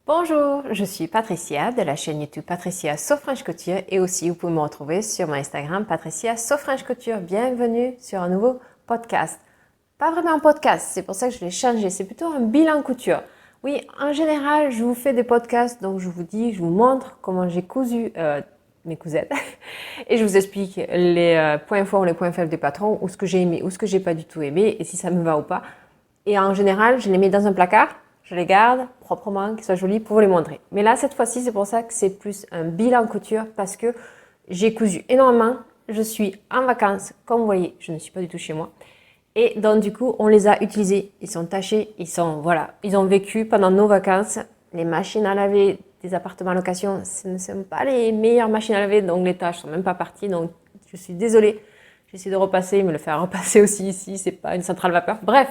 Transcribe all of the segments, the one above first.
Bonjour, je suis Patricia de la chaîne YouTube Patricia Sofrange Couture et aussi vous pouvez me retrouver sur mon Instagram Patricia Sofrange Couture. Bienvenue sur un nouveau podcast. Pas vraiment un podcast, c'est pour ça que je l'ai changé, c'est plutôt un bilan couture. Oui, en général, je vous fais des podcasts, donc je vous montre comment j'ai cousu mes cousettes et je vous explique les points forts, les points faibles des patrons, ou ce que j'ai aimé, ou ce que j'ai pas du tout aimé et si ça me va ou pas. Et en général, je les mets dans un placard. Je les garde proprement, qu'ils soient jolis pour vous les montrer. Mais là, cette fois-ci, c'est pour ça que c'est plus un bilan couture parce que j'ai cousu énormément. Je suis en vacances, comme vous voyez, je ne suis pas du tout chez moi. Et donc, du coup, on les a utilisés. Ils sont tachés, ils ont vécu pendant nos vacances. Les machines à laver des appartements en location, ce ne sont pas les meilleures machines à laver, donc les tâches sont même pas parties. Donc, je suis désolée. J'essaie de repasser, mais le faire repasser aussi ici, c'est pas une centrale vapeur. Bref,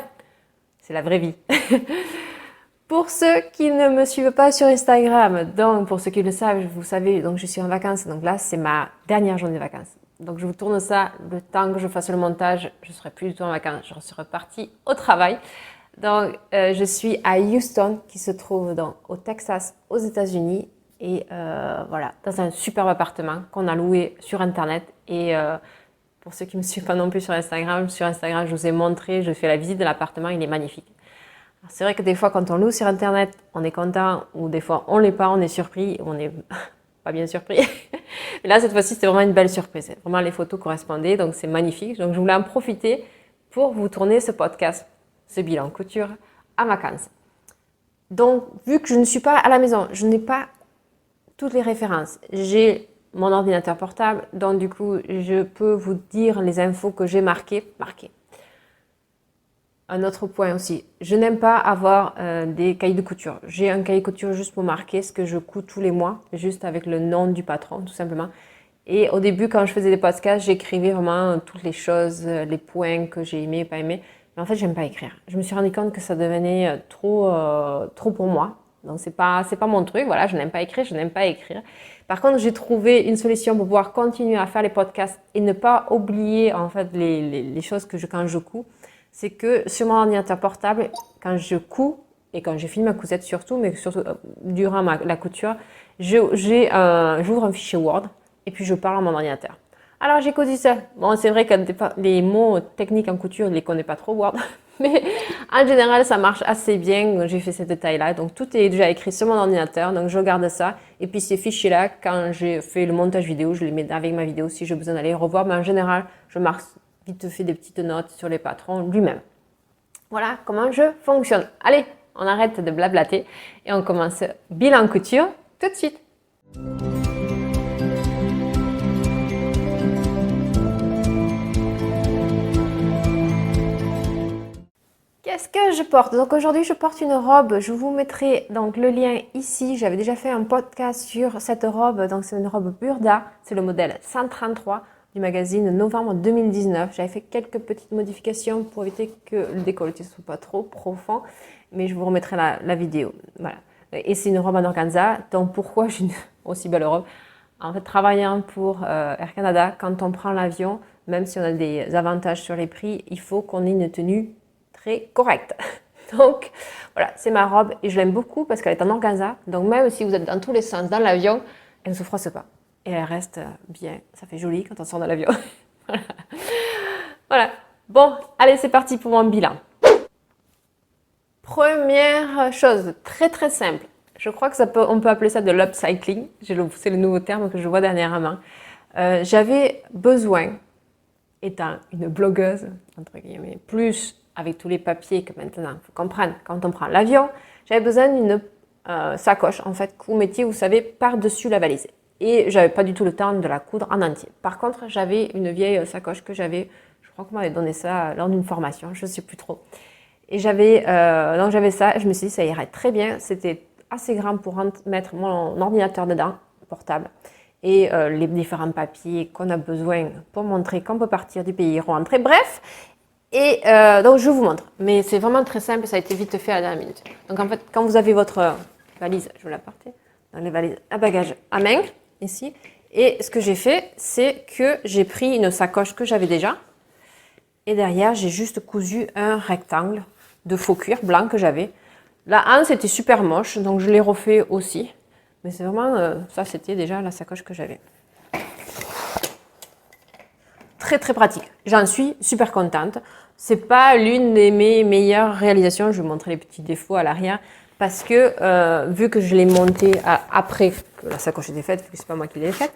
c'est la vraie vie. Pour ceux qui ne me suivent pas sur Instagram, donc pour ceux qui le savent, vous savez, donc je suis en vacances, donc là c'est ma dernière journée de vacances. Donc je vous tourne ça, le temps que je fasse le montage, je serai plus du tout en vacances, je serai partie au travail. Donc je suis à Houston, qui se trouve au Texas, aux États-Unis, et voilà, dans un superbe appartement qu'on a loué sur Internet. Et pour ceux qui ne me suivent pas non plus sur Instagram, je vous ai montré, je fais la visite de l'appartement, il est magnifique. C'est vrai que des fois, quand on loue sur Internet, on est content, ou des fois, on l'est pas, on est surpris, on n'est pas bien surpris. Mais là, cette fois-ci, c'était vraiment une belle surprise. Vraiment, les photos correspondaient, donc c'est magnifique. Donc, je voulais en profiter pour vous tourner ce podcast, ce bilan couture, à vacances. Donc, vu que je ne suis pas à la maison, je n'ai pas toutes les références. J'ai mon ordinateur portable, donc du coup, je peux vous dire les infos que j'ai marquées. Un autre point aussi, je n'aime pas avoir des cahiers de couture. J'ai un cahier de couture juste pour marquer ce que je couds tous les mois, juste avec le nom du patron, tout simplement. Et au début, quand je faisais des podcasts, j'écrivais vraiment toutes les choses, les points que j'ai aimés, pas aimés. Mais en fait, j'aime pas écrire. Je me suis rendu compte que ça devenait trop pour moi. Donc, c'est pas mon truc. Voilà, je n'aime pas écrire, je n'aime pas écrire. Par contre, j'ai trouvé une solution pour pouvoir continuer à faire les podcasts et ne pas oublier, en fait, les choses quand je couds. C'est que sur mon ordinateur portable, quand je couds, et quand je filme ma cousette surtout, mais surtout durant la couture, j'ouvre un fichier Word et puis je parle à mon ordinateur. Alors j'ai cousu ça. Bon, c'est vrai que les mots techniques en couture, je ne les connais pas trop Word, mais en général, ça marche assez bien. J'ai fait cette détail-là. Donc tout est déjà écrit sur mon ordinateur, donc je regarde ça. Et puis ces fichiers-là, quand j'ai fait le montage vidéo, je les mets avec ma vidéo si j'ai besoin d'aller revoir. Mais en général, je marque vite fait des petites notes sur les patrons lui-même. Voilà comment je fonctionne. Allez, on arrête de blablater et on commence bilan couture tout de suite. Qu'est-ce que je porte? Donc aujourd'hui, je porte une robe. Je vous mettrai donc le lien ici. J'avais déjà fait un podcast sur cette robe. Donc c'est une robe Burda. C'est le modèle 133. Du magazine novembre 2019. J'avais fait quelques petites modifications pour éviter que le décolleté ne soit pas trop profond, mais je vous remettrai la vidéo. Voilà. Et c'est une robe en organza. Donc pourquoi j'ai une aussi belle robe? En fait, travaillant pour Air Canada, quand on prend l'avion, même si on a des avantages sur les prix, il faut qu'on ait une tenue très correcte. Donc voilà, c'est ma robe et je l'aime beaucoup parce qu'elle est en organza. Donc même si vous êtes dans tous les sens dans l'avion, elle ne se froisse pas. Et elle reste bien. Ça fait joli quand on sort de l'avion. Voilà. Bon, allez, c'est parti pour mon bilan. Première chose, très très simple. Je crois que on peut appeler ça de l'upcycling. C'est le nouveau terme que je vois dernièrement. J'avais besoin, étant une blogueuse, entre guillemets, plus avec tous les papiers que maintenant, il faut comprendre, quand on prend l'avion, j'avais besoin d'une sacoche, en fait, que vous mettiez, vous savez, par-dessus la valise. Et j'avais pas du tout le temps de la coudre en entier. Par contre, j'avais une vieille sacoche que je crois qu'on m'avait donné ça lors d'une formation, je ne sais plus trop. Et j'avais ça, et je me suis dit, ça irait très bien. C'était assez grand pour mettre mon ordinateur dedans, portable, et les différents papiers qu'on a besoin pour montrer qu'on peut partir du pays et rentrer. Bref, et donc je vous montre. Mais c'est vraiment très simple, ça a été vite fait à la dernière minute. Donc en fait, quand vous avez votre valise, je vais la porter, dans les valises à bagages à main, ici. Et ce que j'ai fait, c'est que j'ai pris une sacoche que j'avais déjà. Et derrière, j'ai juste cousu un rectangle de faux cuir blanc que j'avais. La hanse était super moche, donc je l'ai refait aussi. Mais c'est vraiment, ça c'était déjà la sacoche que j'avais. Très très pratique. J'en suis super contente. C'est pas l'une de mes meilleures réalisations. Je vais vous montrer les petits défauts à l'arrière. Parce que vu que je l'ai montée après que la sacoche était faite, vu que c'est pas moi qui l'ai faite,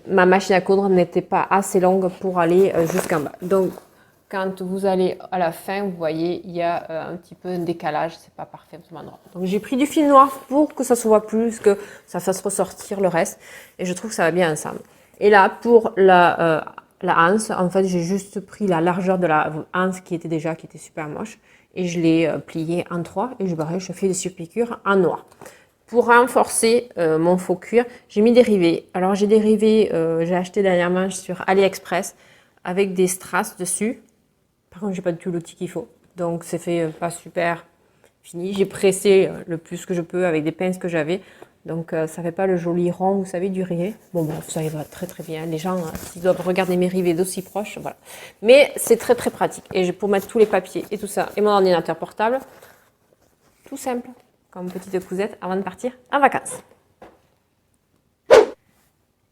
ma machine à coudre n'était pas assez longue pour aller jusqu'en bas. Donc quand vous allez à la fin, vous voyez, il y a un petit peu un décalage, c'est pas parfait au même endroit. Donc j'ai pris du fil noir pour que ça se voit plus, que ça fasse ressortir le reste, et je trouve que ça va bien ensemble. Et là, pour la hanse, en fait, j'ai juste pris la largeur de la hanse qui était super moche, et je l'ai pliée en 3, et je fais des surpiqûres en noir. Pour renforcer mon faux cuir, j'ai mis des rivets. Alors j'ai des rivets, j'ai acheté dernièrement sur AliExpress avec des strass dessus. Par contre, j'ai pas du tout l'outil qu'il faut. Donc, c'est fait pas super fini. J'ai pressé le plus que je peux avec des pinces que j'avais. Donc, ça fait pas le joli rond, vous savez, du rivet. Bon, bref, ça va très très bien. Les gens, s'ils doivent regarder mes rivets d'aussi proches, voilà. Mais c'est très très pratique. Et pour mettre tous les papiers et tout ça, et mon ordinateur portable, tout simple, comme petite cousette avant de partir en vacances.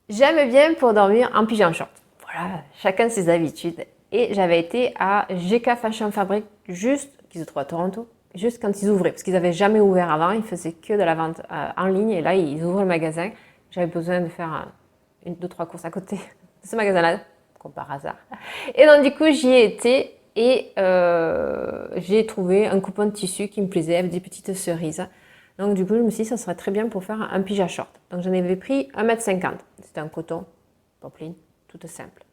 J'aime bien pour dormir en pyjama short. Voilà, chacun ses habitudes. Et j'avais été à GK Fashion Fabric, qui se trouve à Toronto, juste quand ils ouvraient. Parce qu'ils n'avaient jamais ouvert avant, ils faisaient que de la vente en ligne. Et là, ils ouvrent le magasin. J'avais besoin de faire 2-3 courses à côté de ce magasin-là, comme par hasard. Et donc, du coup, j'y ai été et j'ai trouvé un coupon de tissu qui me plaisait avec des petites cerises. Donc, du coup, je me suis dit, ça serait très bien pour faire un pyjama short. Donc, j'en avais pris 1,50 m. C'était un coton, popeline, tout simple.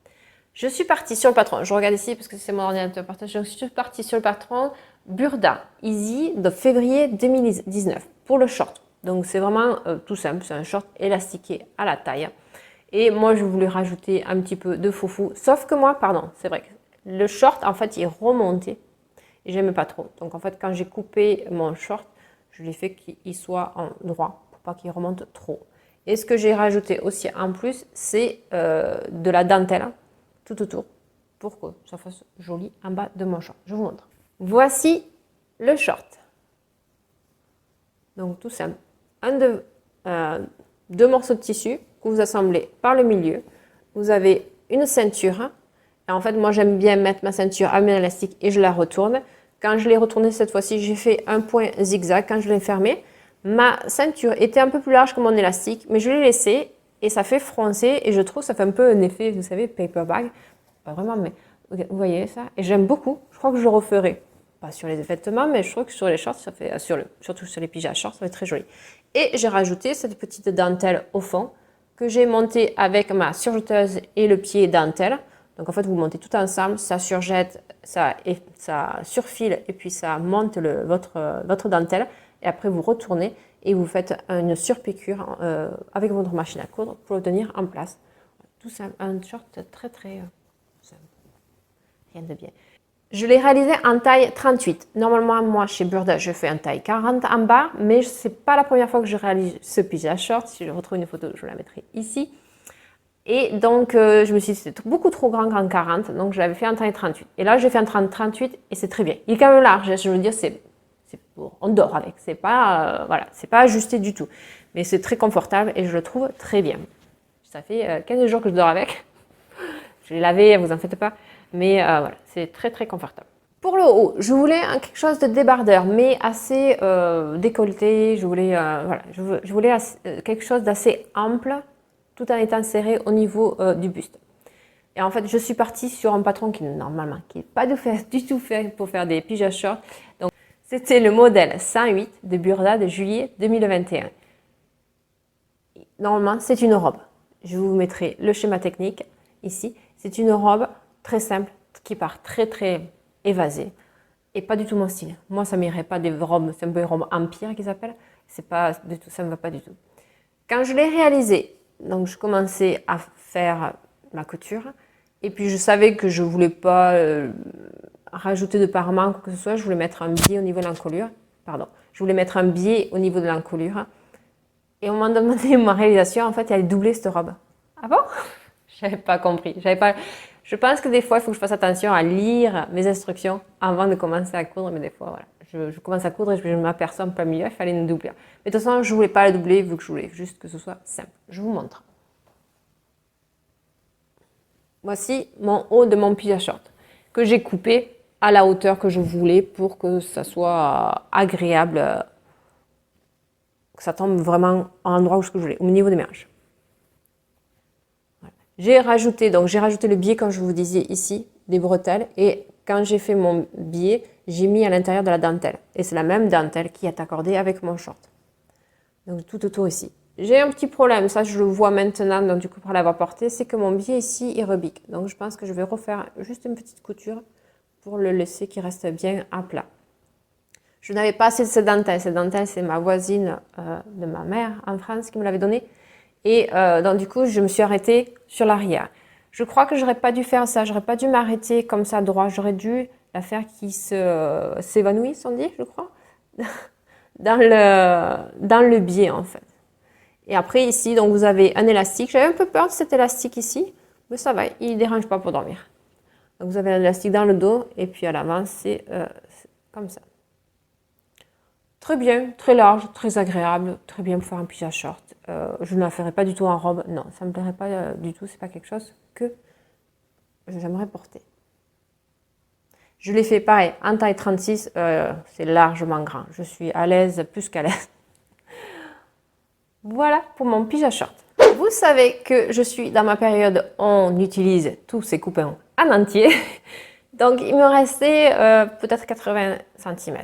Je suis partie sur le patron. Je regarde ici parce que c'est mon ordinateur partage. Je suis partie sur le patron Burda Easy de février 2019 pour le short. Donc, c'est vraiment tout simple. C'est un short élastiqué à la taille. Et moi, je voulais rajouter un petit peu de foufou. Sauf que moi, c'est vrai que le short, en fait, il est remonté. Et j'aime pas trop. Donc, en fait, quand j'ai coupé mon short, je l'ai fait qu'il soit en droit pour pas qu'il remonte trop. Et ce que j'ai rajouté aussi en plus, c'est de la dentelle tout autour pour que ça fasse joli en bas de mon short. Je vous montre. Voici le short. Donc, tout simple. Deux morceaux de tissu que vous assemblez par le milieu. Vous avez une ceinture. Et en fait, moi, j'aime bien mettre ma ceinture à main élastique et je la retourne. Quand je l'ai retournée cette fois-ci, j'ai fait un point zigzag. Quand je l'ai fermée, ma ceinture était un peu plus large que mon élastique, mais je l'ai laissée et ça fait froncer et je trouve que ça fait un peu un effet, vous savez, paper bag. Pas vraiment, mais vous voyez ça? Et j'aime beaucoup. Je crois que je le referai. Pas sur les vêtements, mais je trouve que sur les shorts, ça fait, surtout sur les pyjamas shorts, ça va être très joli. Et j'ai rajouté cette petite dentelle au fond que j'ai montée avec ma surjeteuse et le pied dentelle. Donc en fait, vous montez tout ensemble, ça surjette, ça surfile et puis ça monte votre dentelle. Et après, vous retournez et vous faites une surpiqûre avec votre machine à coudre pour le tenir en place. Tout simple, un short très très simple. Rien de bien. Je l'ai réalisé en taille 38. Normalement, moi, chez Burda, je fais en taille 40 en bas, mais ce n'est pas la première fois que je réalise ce pyjama short. Si je retrouve une photo, je la mettrai ici. Et donc, je me suis dit, c'était beaucoup trop grand en 40, donc je l'avais fait en taille 38. Et là, j'ai fait en 38 et c'est très bien. Il est quand même large, je veux dire, on dort avec. C'est pas, c'est pas ajusté du tout. Mais c'est très confortable et je le trouve très bien. Ça fait 15 jours que je dors avec. Je l'ai lavé, vous en faites pas. Mais voilà, c'est très très confortable. Pour le haut, je voulais quelque chose de débardeur, mais assez décolleté. Je voulais quelque chose d'assez ample, tout en étant serré au niveau du buste. Et en fait, je suis partie sur un patron qui normalement n'est pas du tout fait pour faire des pyjamas shorts. Donc, c'était le modèle 108 de Burda de juillet 2021. Normalement, c'est une robe. Je vous mettrai le schéma technique ici. C'est une robe très simple qui part très très évasée et pas du tout mon style. Moi, ça m'irait pas des robes, c'est un peu une robe empire qu'ils appellent. C'est pas du tout, ça me va pas du tout. Quand je l'ai réalisé, donc je commençais à faire ma couture et puis je savais que je voulais pas rajouter de parement ou quoi que ce soit. Je voulais mettre un biais au niveau de l'encolure. Je voulais mettre un biais au niveau de l'encolure. Et on m'a demandé ma réalisation, en fait, elle doublait cette robe. Ah bon? J'avais pas compris. Je pense que des fois, il faut que je fasse attention à lire mes instructions avant de commencer à coudre, mais des fois, voilà, je commence à coudre et je m'aperçois en plein milieu, il fallait une doublure. Mais de toute façon, je ne voulais pas la doubler vu que je voulais juste que ce soit simple. Je vous montre. Voici mon haut de mon pyjama short que j'ai coupé à la hauteur que je voulais pour que ça soit agréable, que ça tombe vraiment à l'endroit où je voulais, au niveau des manches. Voilà. J'ai rajouté le biais, comme je vous disais ici, des bretelles, et quand j'ai fait mon biais, j'ai mis à l'intérieur de la dentelle. Et c'est la même dentelle qui est accordée avec mon short. Donc tout autour ici. J'ai un petit problème, ça je le vois maintenant, donc du coup pour l'avoir porté, c'est que mon biais ici il rebique. Donc je pense que je vais refaire juste une petite couture pour le laisser qu'il reste bien à plat. Je n'avais pas assez de cette dentelle. Cette dentelle, c'est ma voisine de ma mère en France qui me l'avait donnée. Et donc du coup, je me suis arrêtée sur l'arrière. Je crois que j'aurais pas dû faire ça. J'aurais pas dû m'arrêter comme ça droit. J'aurais dû la faire qui s'évanouisse, on dit, je crois, dans le biais en fait. Et après ici, donc vous avez un élastique. J'avais un peu peur de cet élastique ici, mais ça va, il ne dérange pas pour dormir. Donc vous avez un élastique dans le dos et puis à l'avant, c'est comme ça. Très bien, très large, très agréable, très bien pour faire un pyjama short. Je ne la ferai pas du tout en robe, non, ça ne me plairait pas du tout, c'est pas quelque chose que j'aimerais porter. Je l'ai fait pareil, en taille 36, c'est largement grand. Je suis à l'aise, plus qu'à l'aise. Voilà pour mon pyjama short. Vous savez que je suis dans ma période où on utilise tous ces coupons en entier. Donc il me restait peut-être 80 cm.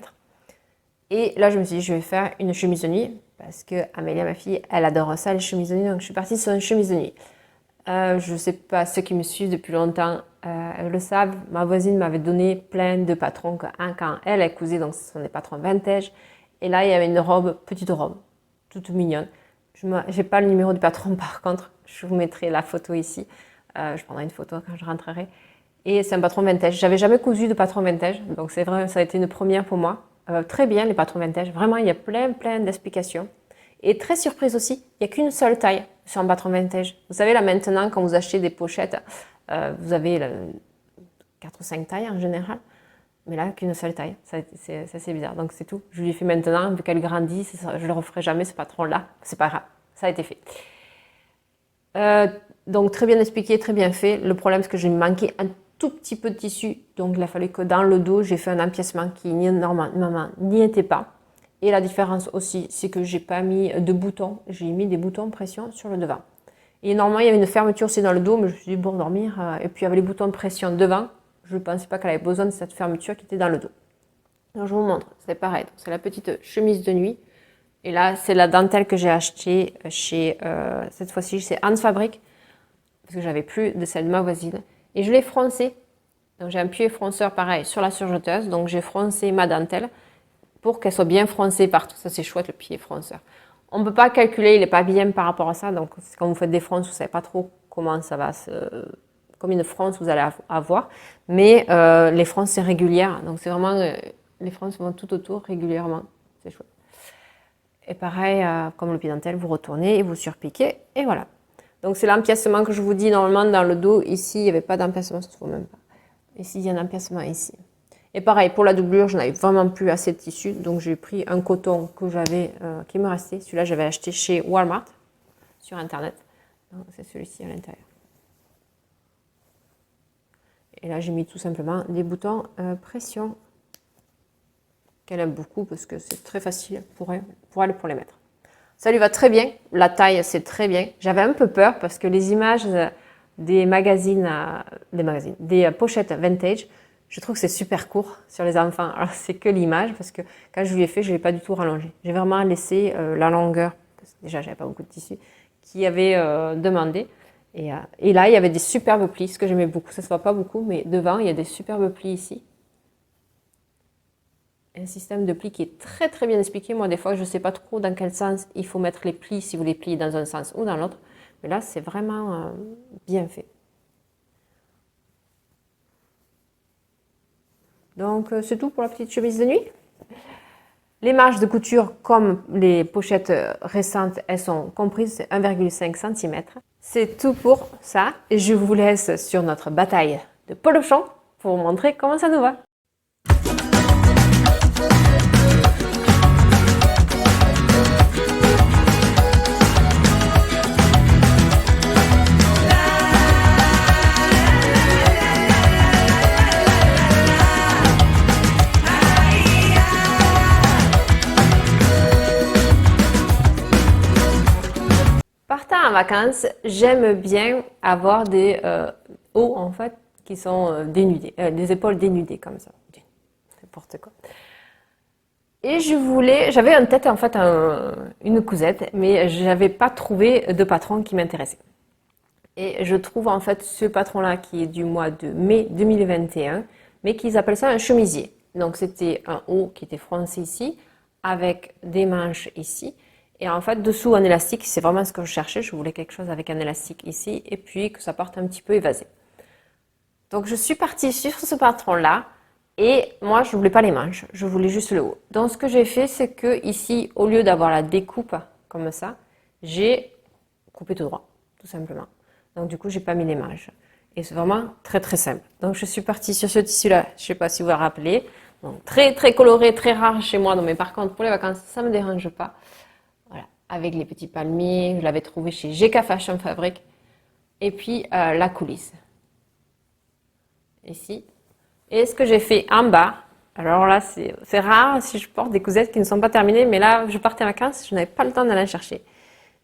Et là je me suis dit je vais faire une chemise de nuit parce que Amélia, ma fille, elle adore ça les chemises de nuit. Donc je suis partie sur une chemise de nuit. Je ne sais pas, ceux qui me suivent depuis longtemps le savent, ma voisine m'avait donné plein de patrons quand elle a cousé, donc ce sont des patrons vintage. Et là il y avait une robe, petite robe, toute mignonne. Je n'ai pas le numéro du patron par contre, je vous mettrai la photo ici. Je prendrai une photo quand je rentrerai. Et c'est un patron vintage. J'avais jamais cousu de patron vintage, donc c'est vrai, ça a été une première pour moi. Très bien les patrons vintage, vraiment il y a plein d'explications. Et très surprise aussi, il n'y a qu'une seule taille sur un patron vintage. Vous savez là maintenant quand vous achetez des pochettes, vous avez 4 ou 5 tailles en général. Mais là, qu'une seule taille, c'est assez bizarre. Donc c'est tout. Je lui ai fait maintenant, vu qu'elle grandit, je ne le referai jamais ce patron-là. C'est pas grave, ça a été fait. Donc très bien expliqué, très bien fait. Le problème, c'est que j'ai manqué un tout petit peu de tissu. Donc il a fallu que dans le dos, j'ai fait un empiècement qui normalement n'y était pas. Et la différence aussi, c'est que j'ai pas mis de boutons. J'ai mis des boutons pression sur le devant. Et normalement, il y avait une fermeture aussi dans le dos, mais je me suis dit, bon, dormir. Et puis avec les boutons de pression devant, je ne pensais pas qu'elle avait besoin de cette fermeture qui était dans le dos. Alors je vous montre, c'est pareil. C'est la petite chemise de nuit. Et là, c'est la dentelle que j'ai achetée chez, cette fois-ci, c'est Hans Fabric, parce que j'avais plus de celle de ma voisine. Et je l'ai froncée. Donc j'ai un pied fronceur pareil sur la surjeteuse. Donc j'ai froncé ma dentelle pour qu'elle soit bien froncée partout. Ça c'est chouette le pied fronceur. On ne peut pas calculer, il n'est pas bien par rapport à ça. Donc quand vous faites des fronces, vous ne savez pas trop comment ça va combien de fronces vous allez avoir. Mais les fronces c'est régulière. Donc c'est vraiment, les fronces vont tout autour régulièrement. C'est chouette. Et pareil, comme le pied dentelle, vous retournez et vous surpiquez. Et voilà. Donc c'est l'empiècement que je vous dis normalement dans le dos. Ici, il n'y avait pas d'empiècement, ça ne se voit même pas. Ici, il y a un empiècement ici. Et pareil, pour la doublure, je n'avais vraiment plus assez de tissu. Donc j'ai pris un coton que j'avais, qui me restait. Celui-là, j'avais acheté chez Walmart, sur Internet. C'est celui-ci à l'intérieur. Et là, j'ai mis tout simplement des boutons pression qu'elle aime beaucoup parce que c'est très facile pour elle pour les mettre. Ça lui va très bien, la taille c'est très bien. J'avais un peu peur parce que les images des pochettes vintage, je trouve que c'est super court sur les enfants. Alors c'est que l'image parce que quand je lui ai fait, je ne l'ai pas du tout rallongé. J'ai vraiment laissé la longueur, parce que déjà j'avais pas beaucoup de tissu, qui avait demandé. Et là, il y avait des superbes plis, ce que j'aimais beaucoup. Ça ne se voit pas beaucoup, mais devant, il y a des superbes plis ici. Un système de plis qui est très très bien expliqué. Moi, des fois, je ne sais pas trop dans quel sens il faut mettre les plis, si vous les pliez dans un sens ou dans l'autre. Mais là, c'est vraiment bien fait. Donc, c'est tout pour la petite chemise de nuit. Les marges de couture, comme les pochettes récentes, elles sont comprises, c'est 1,5 cm. C'est tout pour ça. Et je vous laisse sur notre bataille de polochon pour vous montrer comment ça nous va. vacances, j'aime bien avoir des hauts en fait qui sont dénudés, des épaules dénudées comme ça. N'importe quoi. Et j'avais en tête en fait une cousette, mais j'avais pas trouvé de patron qui m'intéressait. Et je trouve en fait ce patron-là qui est du mois de mai 2021, mais qu'ils appellent ça un chemisier. Donc c'était un haut qui était froncé ici, avec des manches ici. Et en fait, dessous un élastique, c'est vraiment ce que je cherchais. Je voulais quelque chose avec un élastique ici, et puis que ça parte un petit peu évasé. Donc je suis partie sur ce patron-là. Et moi, je voulais pas les manches, je voulais juste le haut. Donc, ce que j'ai fait, c'est que ici, au lieu d'avoir la découpe comme ça, j'ai coupé tout droit, tout simplement. Donc, du coup, j'ai pas mis les manches. Et c'est vraiment très, très simple. Donc, je suis partie sur ce tissu-là. Je sais pas si vous vous rappelez. Donc, très, très coloré, très rare chez moi. Donc, mais par contre, pour les vacances, ça me dérange pas. Voilà. Avec les petits palmiers. Je l'avais trouvé chez GK Fashion Fabric. Et puis, la coulisse. Ici. Et ce que j'ai fait en bas, alors là, c'est rare si je porte des cousettes qui ne sont pas terminées, mais là, je partais en vacances, je n'avais pas le temps d'aller chercher.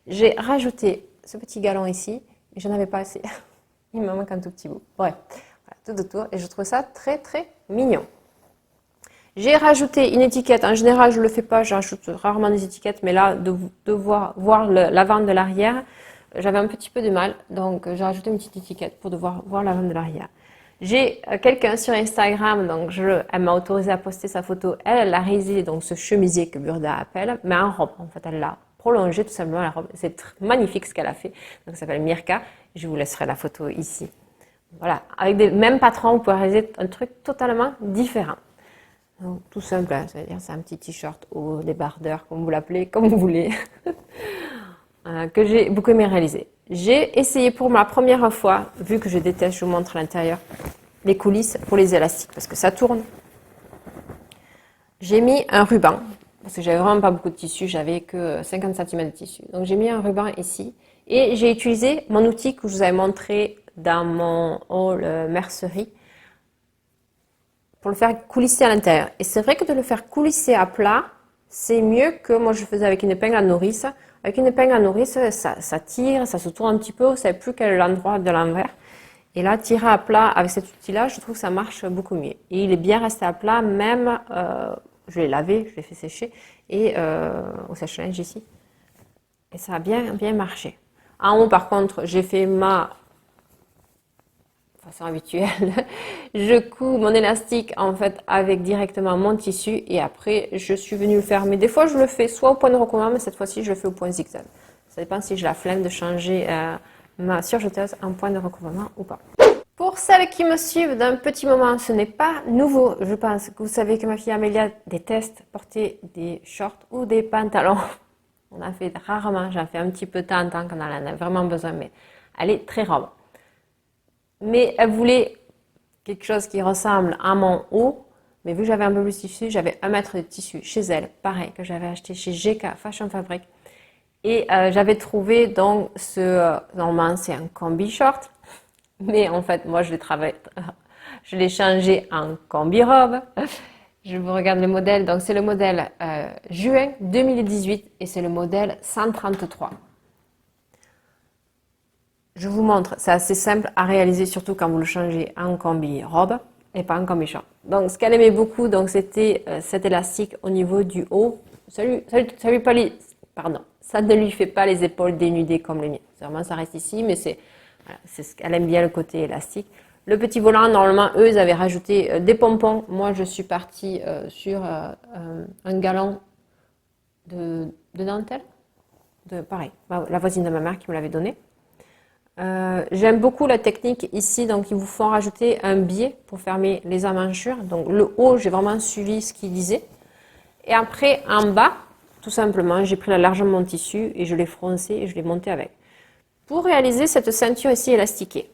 J'ai rajouté ce petit galon ici, mais je n'en avais pas assez. Il me manque un tout petit bout. Bref, voilà, tout autour, et je trouve ça très, très mignon. J'ai rajouté une étiquette. En général, je ne le fais pas, j'ajoute rarement des étiquettes, mais là, de voir l'avant de l'arrière, j'avais un petit peu de mal, donc j'ai rajouté une petite étiquette pour devoir voir l'avant de l'arrière. J'ai quelqu'un sur Instagram, donc elle m'a autorisé à poster sa photo. Elle a réalisé donc ce chemisier que Burda appelle, mais en robe. En fait, elle l'a prolongé tout simplement la robe. C'est magnifique ce qu'elle a fait. Donc, ça s'appelle Mirka. Je vous laisserai la photo ici. Voilà, avec des mêmes patrons, vous pouvez réaliser un truc totalement différent. Donc, tout simple, hein, c'est-à-dire c'est un petit t-shirt ou débardeur, comme vous l'appelez, comme vous voulez, que j'ai beaucoup aimé réaliser. J'ai essayé pour ma première fois, vu que je déteste, je vous montre l'intérieur, les coulisses pour les élastiques, parce que ça tourne. J'ai mis un ruban, parce que j'avais vraiment pas beaucoup de tissu, j'avais que 50 cm de tissu. Donc j'ai mis un ruban ici, et j'ai utilisé mon outil que je vous avais montré dans mon haul mercerie, pour le faire coulisser à l'intérieur. Et c'est vrai que de le faire coulisser à plat, c'est mieux que moi je faisais avec une épingle à nourrice. Avec une épingle à nourrice, ça tire, ça se tourne un petit peu, vous ne savez plus quel est l'endroit de l'envers. Et là, tirer à plat avec cet outil-là, je trouve que ça marche beaucoup mieux. Et il est bien resté à plat, même, je l'ai lavé, je l'ai fait sécher, et au sèche-linge ici. Et ça a bien, bien marché. En haut, par contre, j'ai fait ma façon habituelle. Je couds mon élastique, en fait, avec directement mon tissu, et après, je suis venue le faire. Mais des fois, je le fais soit au point de recouvrement, mais cette fois-ci, je le fais au point zigzag. Ça dépend si j'ai la flemme de changer ma surjeteuse en point de recouvrement ou pas. Pour celles qui me suivent d'un petit moment, ce n'est pas nouveau. Je pense que vous savez que ma fille Amélia déteste porter des shorts ou des pantalons. On en fait rarement, j'en fais un petit peu de temps en temps quand elle en a vraiment besoin, mais elle est très robe. Mais elle voulait quelque chose qui ressemble à mon haut, mais vu que j'avais un peu plus de tissu, j'avais 1 mètre de tissu chez elle, pareil, que j'avais acheté chez GK Fashion Fabric. Et j'avais trouvé donc normalement c'est un combi short, mais en fait moi je l'ai changé en combi robe. Je vous regarde le modèle, donc c'est le modèle juin 2018 et c'est le modèle 133. Je vous montre, c'est assez simple à réaliser, surtout quand vous le changez en combi robe et pas en combi short. Donc ce qu'elle aimait beaucoup, donc c'était cet élastique au niveau du haut. Ça ne lui fait pas les épaules dénudées comme les miennes. Vraiment, ça reste ici, mais elle aime bien le côté élastique. Le petit volant, normalement, eux, ils avaient rajouté des pompons. Moi, je suis partie sur un galon de dentelle. Pareil, la voisine de ma mère qui me l'avait donné. J'aime beaucoup la technique ici, donc ils vous font rajouter un biais pour fermer les emmanchures. Donc le haut, j'ai vraiment suivi ce qu'ils disaient. Et après, en bas, tout simplement, j'ai pris la largeur de mon tissu et je l'ai froncé et je l'ai monté avec. Pour réaliser cette ceinture ici élastiquée,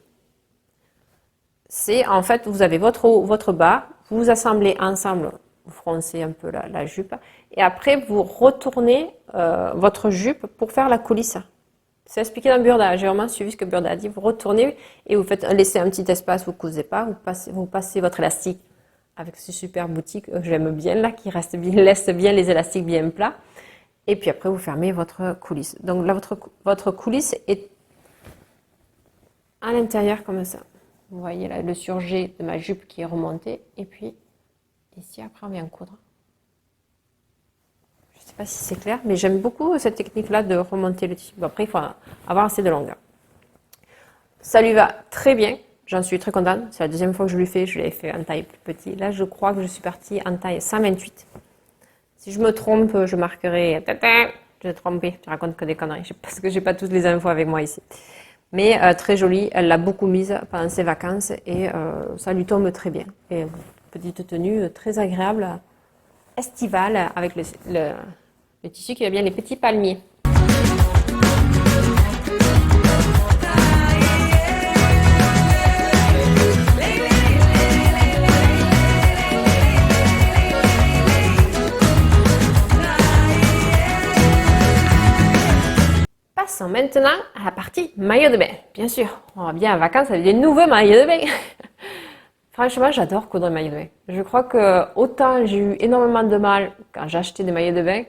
c'est en fait, vous avez votre haut, votre bas, vous assemblez ensemble, vous froncez un peu la jupe, et après vous retournez votre jupe pour faire la coulisse. C'est expliqué dans Burda, j'ai vraiment suivi ce que Burda a dit, vous retournez et vous laissez un petit espace, vous ne cousez pas, vous passez votre élastique avec ce super boutique que j'aime bien là, qui laisse bien les élastiques bien plats. Et puis après, vous fermez votre coulisse. Donc là, votre coulisse est à l'intérieur comme ça. Vous voyez là le surjet de ma jupe qui est remonté. Et puis ici, après, on vient coudre. Je ne sais pas si c'est clair, mais j'aime beaucoup cette technique-là de remonter le tissu. Bon, après, il faut avoir assez de longueur. Ça lui va très bien. J'en suis très contente. C'est la deuxième fois que je lui fais. Je l'ai fait en taille plus petit. Là, je crois que je suis partie en taille 128. Si je me trompe, je marquerai. Je suis trompée. Je raconte que des conneries. Parce que j'ai pas toutes les infos avec moi ici. Mais très jolie. Elle l'a beaucoup mise pendant ses vacances et ça lui tombe très bien. Et petite tenue très agréable, estivale, avec le tissu qui va bien, les petits palmiers. Passons maintenant à la partie maillot de bain. Bien sûr, on va bien en vacances avec des nouveaux maillots de bain. Franchement, j'adore coudre des maillots de bain. Je crois que autant j'ai eu énormément de mal quand j'ai acheté des maillots de bain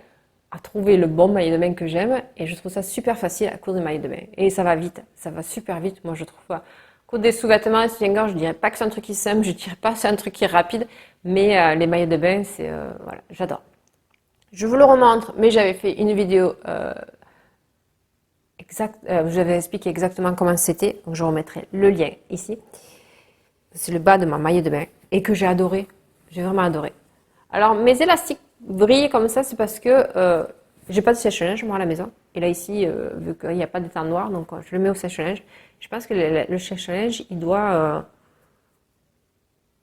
à trouver le bon maillot de bain que j'aime, et je trouve ça super facile à coudre des maillots de bain. Et ça va vite, ça va super vite. Moi, je trouve coudre des sous-vêtements et soutien-gorge, je dirais pas que c'est un truc qui est simple, je dirais pas que c'est un truc qui est rapide, mais les maillots de bain, c'est voilà, j'adore. Je vous le remontre, mais j'avais fait une vidéo j'avais expliqué exactement comment c'était, donc je remettrai le lien ici. C'est le bas de ma maillot de bain et que j'ai adoré, j'ai vraiment adoré. Alors mes élastiques brillent comme ça, c'est parce que j'ai pas de sèche-linge moi à la maison. Et là ici, vu qu'il n'y a pas d'étang noir, donc je le mets au sèche-linge. Je pense que le sèche-linge, il doit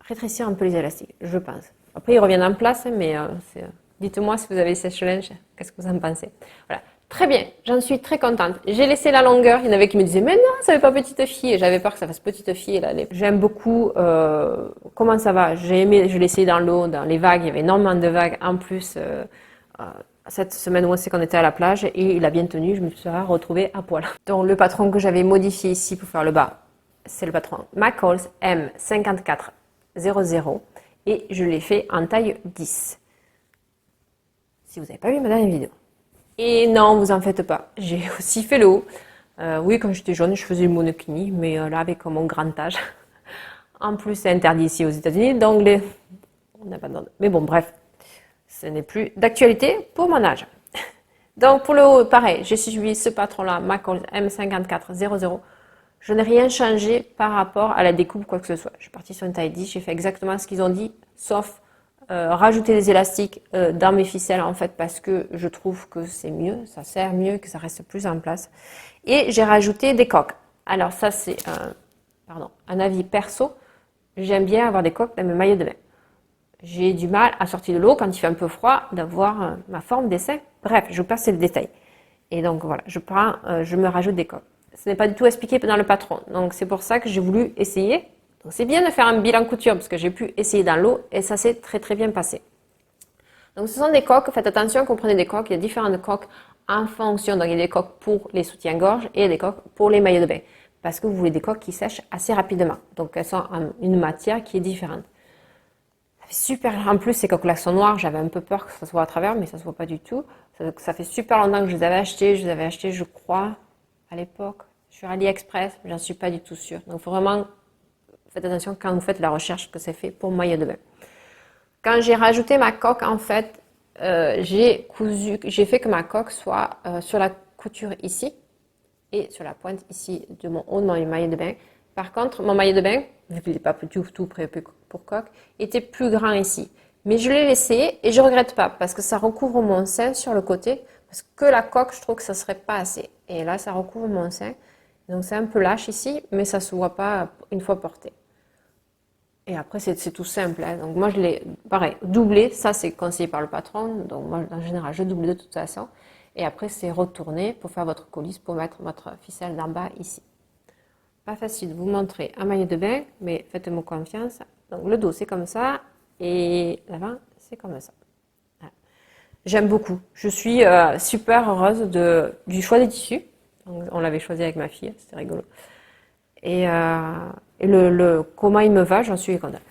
rétrécir un peu les élastiques, je pense. Après, ils reviennent en place, mais dites-moi si vous avez le sèche-linge, qu'est-ce que vous en pensez. Voilà. Très bien, j'en suis très contente. J'ai laissé la longueur, il y en avait qui me disaient « Mais non, ça fait pas petite fille ». Et j'avais peur que ça fasse petite fille. Là. J'aime beaucoup comment ça va. J'ai aimé, je l'ai essayé dans l'eau, dans les vagues. Il y avait énormément de vagues. En plus, cette semaine où c'est qu'on était à la plage et il a bien tenu, je me suis retrouvée à poil. Donc le patron que j'avais modifié ici pour faire le bas, c'est le patron McCall's M5400 et je l'ai fait en taille 10. Si vous n'avez pas vu ma dernière vidéo. Et non, vous en faites pas. J'ai aussi fait le haut. Oui, quand j'étais jeune, je faisais le monokini, mais là, avec mon grand âge. En plus, c'est interdit ici aux États-Unis, donc on n'a pas de... Mais bon, bref, ce n'est plus d'actualité pour mon âge. Donc, pour le haut, pareil, j'ai suivi ce patron-là, McCall's M5400. Je n'ai rien changé par rapport à la découpe, quoi que ce soit. Je suis partie sur une taille 10, j'ai fait exactement ce qu'ils ont dit, sauf rajouter des élastiques dans mes ficelles en fait parce que je trouve que c'est mieux, ça sert mieux, que ça reste plus en place. Et j'ai rajouté des coques. Alors ça c'est un avis perso, j'aime bien avoir des coques dans mes maillots de bain. J'ai du mal à sortir de l'eau quand il fait un peu froid d'avoir ma forme des seins. Bref, je vous passe le détail. Et donc voilà, je me rajoute des coques. Ce n'est pas du tout expliqué dans le patron, donc c'est pour ça que j'ai voulu essayer. Donc c'est bien de faire un bilan couture parce que j'ai pu essayer dans l'eau et ça s'est très très bien passé. Donc ce sont des coques, faites attention quand vous prenez des coques, il y a différentes coques en fonction, donc il y a des coques pour les soutiens-gorge et il y a des coques pour les maillots de bain. Parce que vous voulez des coques qui sèchent assez rapidement, donc elles sont en une matière qui est différente. Ça fait super, en plus ces coques-là sont noires, j'avais un peu peur que ça se voit à travers, mais ça se voit pas du tout. Ça fait super longtemps que je les avais achetées, je crois, à l'époque, sur AliExpress, mais j'en suis pas du tout sûre. Donc il faut vraiment... Faites attention quand vous faites la recherche que c'est fait pour maillot de bain. Quand j'ai rajouté ma coque, en fait, j'ai fait que ma coque soit sur la couture ici et sur la pointe ici de mon haut de mon maillot de bain. Par contre, mon maillot de bain, vu qu'il n'est pas tout prêt pour coque, était plus grand ici. Mais je l'ai laissé et je regrette pas parce que ça recouvre mon sein sur le côté. Parce que la coque, je trouve que ça serait pas assez. Et là, ça recouvre mon sein. Donc c'est un peu lâche ici, mais ça se voit pas une fois porté. Et après, c'est tout simple. Hein. Donc moi, je l'ai, pareil, doublé. Ça, c'est conseillé par le patron. Donc moi, en général, je double de toute façon. Et après, c'est retourner pour faire votre coulisse, pour mettre votre ficelle d'en bas ici. Pas facile de vous montrer un maillot de bain, mais faites-moi confiance. Donc le dos, c'est comme ça. Et l'avant, c'est comme ça. Voilà. J'aime beaucoup. Je suis super heureuse du choix des tissus. Donc, on l'avait choisi avec ma fille. C'était rigolo. Et comment il me va, j'en suis contente.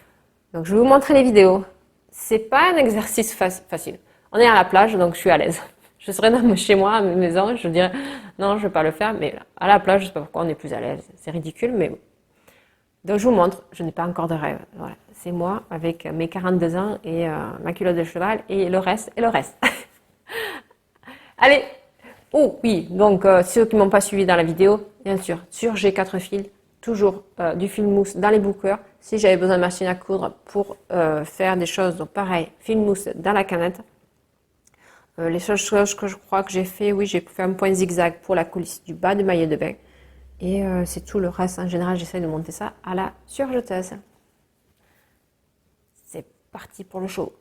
Donc je vais vous montrer les vidéos. C'est pas un exercice facile. On est à la plage, donc je suis à l'aise. Je serais chez moi, à ma maison, je dirais non, je ne vais pas le faire, mais à la plage, je ne sais pas pourquoi on est plus à l'aise. C'est ridicule, mais bon. Donc je vous montre, je n'ai pas encore de rêve. Voilà. C'est moi avec mes 42 ans et ma culotte de cheval et le reste et le reste. Allez, oh oui, donc ceux qui ne m'ont pas suivi dans la vidéo, bien sûr, sur G4 fils, toujours du fil mousse dans les boucleurs. Si j'avais besoin de machine à coudre pour faire des choses, donc pareil, fil mousse dans la canette. Les choses que je crois que j'ai fait, oui, j'ai fait un point zigzag pour la coulisse du bas du maillot de bain. Et c'est tout le reste. En général, j'essaie de monter ça à la surjeteuse. C'est parti pour le show.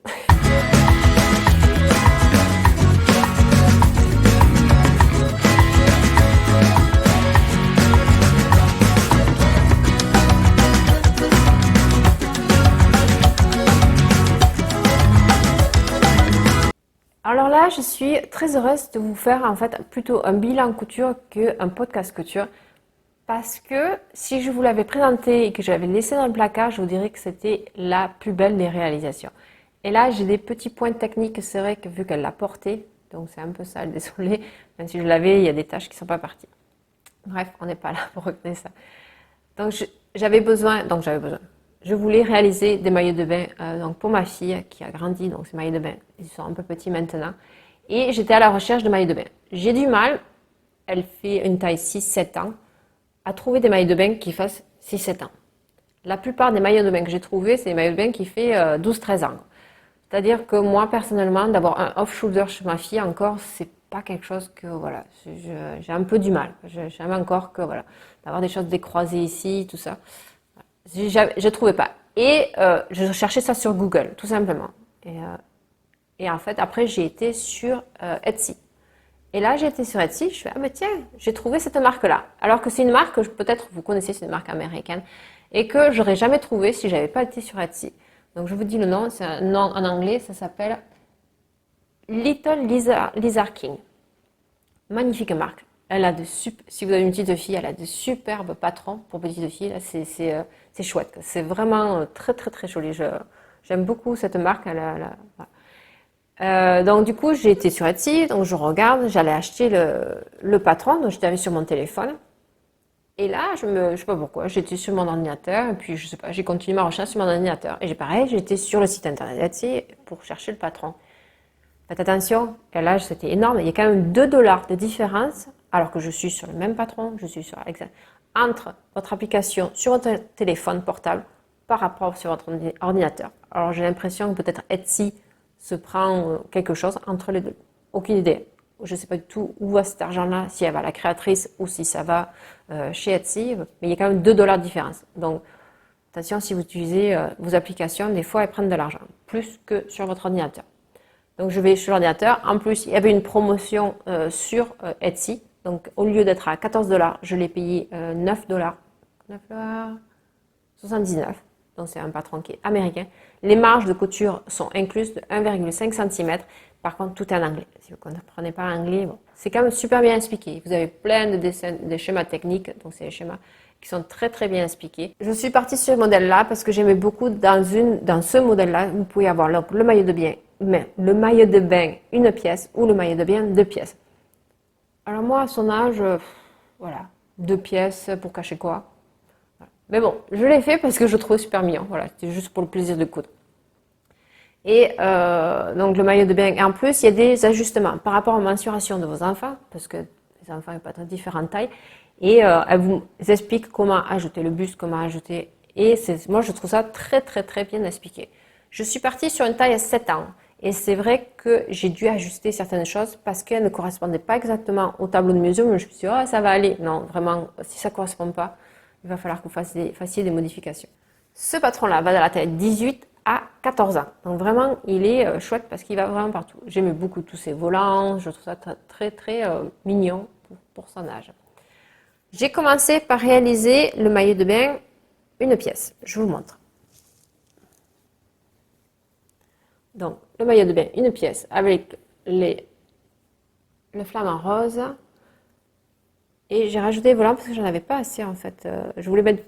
Alors là, je suis très heureuse de vous faire en fait plutôt un bilan couture qu'un podcast couture. Parce que si je vous l'avais présenté et que j'avais laissé dans le placard, je vous dirais que c'était la plus belle des réalisations. Et là, j'ai des petits points techniques, c'est vrai que vu qu'elle l'a porté, donc c'est un peu sale, désolé, même si je l'avais, il y a des taches qui ne sont pas parties. Bref, on n'est pas là pour retenir ça. Donc j'avais besoin, je voulais réaliser des maillots de bain donc pour ma fille qui a grandi, donc ces maillots de bain, ils sont un peu petits maintenant. Et j'étais à la recherche de maillots de bain. J'ai du mal, elle fait une taille 6-7 ans, à trouver des maillots de bain qui fassent 6-7 ans. La plupart des maillots de bain que j'ai trouvés, c'est des maillots de bain qui fait 12-13 ans. C'est-à-dire que moi, personnellement, d'avoir un off-shoulder chez ma fille encore, c'est pas quelque chose que, voilà, j'ai un peu du mal. J'aime encore que, voilà, d'avoir des choses décroisées ici, tout ça. Je trouvais pas. Et je cherchais ça sur Google, tout simplement. Et en fait, après, j'ai été sur Etsy. Et là, j'ai été sur Etsy, je fais, ah mais tiens, j'ai trouvé cette marque-là. Alors que c'est une marque que peut-être vous connaissez, c'est une marque américaine, et que j'aurais jamais trouvé si j'avais pas été sur Etsy. Donc je vous dis le nom, c'est un nom en anglais, ça s'appelle Little Lizard King. Magnifique marque. Elle a si vous avez une petite fille, elle a de superbes patrons pour petite fille. Là, c'est chouette. C'est vraiment très très très joli. J'aime beaucoup cette marque. Voilà. Donc du coup, j'ai été sur Etsy, donc je regarde, j'allais acheter le patron, donc j'étais sur mon téléphone. Et là, je sais pas pourquoi, j'étais sur mon ordinateur, et puis je sais pas, j'ai continué ma recherche sur mon ordinateur. Et pareil, j'étais sur le site internet Etsy pour chercher le patron. Faites attention, et là c'était énorme, il y a quand même 2 $ de différence, alors que je suis sur le même patron, je suis sur entre votre application sur votre téléphone portable par rapport sur votre ordinateur. Alors j'ai l'impression que peut-être Etsy se prend quelque chose entre les deux. Aucune idée. Je ne sais pas du tout où va cet argent-là, si elle va à la créatrice ou si ça va chez Etsy, mais il y a quand même 2 $ de différence. Donc, attention, si vous utilisez vos applications, des fois, elles prennent de l'argent, plus que sur votre ordinateur. Donc, je vais sur l'ordinateur. En plus, il y avait une promotion sur Etsy. Donc, au lieu d'être à 14 $, je l'ai payé 9 $. 9,79 $. Donc c'est un patron qui est américain. Les marges de couture sont incluses de 1,5 cm. Par contre, tout est en anglais. Si vous ne comprenez pas l'anglais, bon, c'est quand même super bien expliqué. Vous avez plein de dessins, des schémas techniques. Donc c'est des schémas qui sont très très bien expliqués. Je suis partie sur ce modèle-là parce que j'aimais beaucoup dans ce modèle-là, vous pouvez avoir le maillot de bain, mais le maillot de bain une pièce ou le maillot de bain 2 pièces. Alors moi, à son âge, voilà, 2 pièces pour cacher quoi? Mais bon, je l'ai fait parce que je le trouvais super mignon. Voilà, c'était juste pour le plaisir de coudre. Et donc le maillot de bain. Et en plus, il y a des ajustements par rapport aux mensurations de vos enfants, parce que les enfants ont pas de différentes tailles. Et elle vous explique comment ajouter le buste, comment ajouter. Et moi, je trouve ça très très très bien expliqué. Je suis partie sur une taille à 7 ans. Et c'est vrai que j'ai dû ajuster certaines choses parce qu'elles ne correspondaient pas exactement au tableau de mesure. Mais je me suis dit, oh, ça va aller. Non, vraiment, si ça ne correspond pas, il va falloir que vous fassiez des modifications. Ce patron-là va de la taille 18 à 14 ans. Donc vraiment, il est chouette parce qu'il va vraiment partout. J'aime beaucoup tous ces volants. Je trouve ça très, très mignon pour son âge. J'ai commencé par réaliser le maillot de bain une pièce. Je vous montre. Donc, le maillot de bain, une pièce avec le flamant rose. Et j'ai rajouté des volants parce que j'en avais pas assez en fait. Je voulais mettre